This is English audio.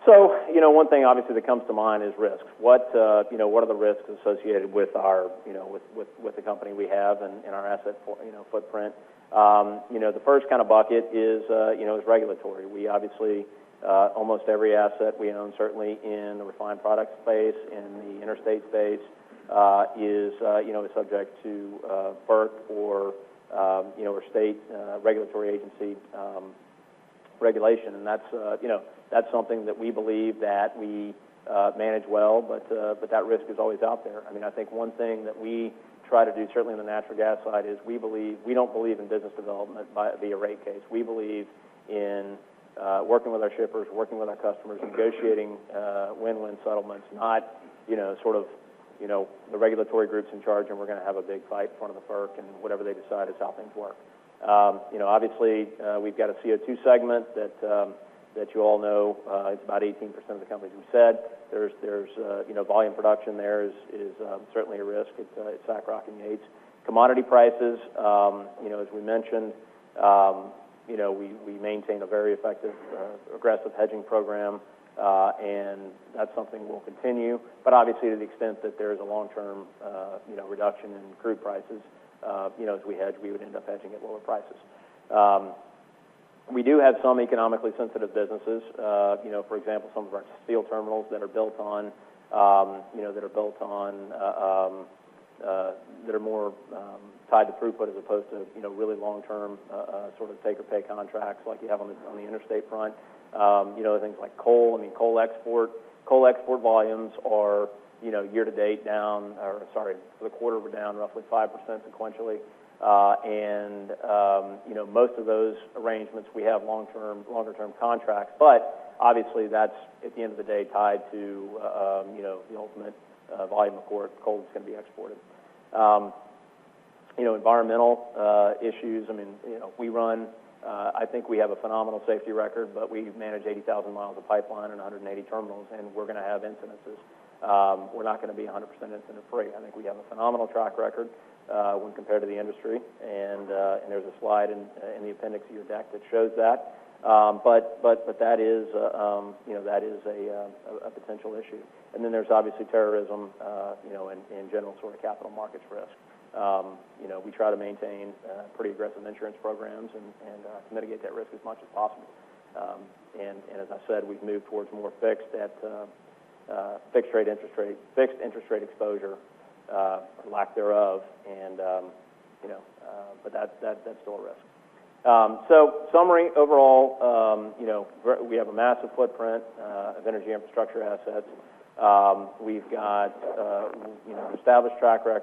So, one thing obviously that comes to mind is risks. What are the risks associated with our, with the company we have and our asset, footprint? The first kind of bucket is regulatory. We obviously, almost every asset we own, certainly in the refined product space, in the interstate space, is subject to FERC or state regulatory agency regulation, and that's something that we believe that we manage well, but that risk is always out there. I mean, I think one thing that we try to do, certainly on the natural gas side, is we don't believe in business development via rate case. We believe in working with our shippers, working with our customers, negotiating win-win settlements, not the regulatory group's in charge and we're going to have a big fight in front of the FERC and whatever they decide is how things work. Obviously, we've got a CO2 segment that you all know. It's about 18% of the companies we said. There's volume production there is certainly a risk. It's SACROC and Yates. Commodity prices, as we mentioned, we maintain a very effective, aggressive hedging program, and that's something we'll continue. But obviously, to the extent that there is a long-term, reduction in crude prices, as we hedge, we would end up hedging at lower prices. We do have some economically sensitive businesses. For example, some of our steel terminals that are built on, that are more tied to throughput as opposed to really long-term sort of take-or-pay contracts like you have on the interstate front. Things like coal. I mean, coal export volumes are year to date down, for the quarter we're down roughly 5% sequentially, and most of those arrangements we have longer term contracts, but obviously that's at the end of the day tied to the ultimate volume of coal that's going to be exported. Environmental issues. I mean, we run. I think we have a phenomenal safety record, but we manage 80,000 miles of pipeline and 180 terminals, and we're going to have incidences. We're not going to be 100% incident free. I think we have a phenomenal track record when compared to the industry, and there's a slide in the appendix of your deck that shows that. But that is that is a potential issue. And then there's obviously terrorism, and general sort of capital markets risk. We try to maintain pretty aggressive insurance programs and to mitigate that risk as much as possible. And as I said, we've moved towards more fixed interest rate exposure, or lack thereof, and but that's still a risk. So summary overall, we have a massive footprint of energy infrastructure assets. We've got established track record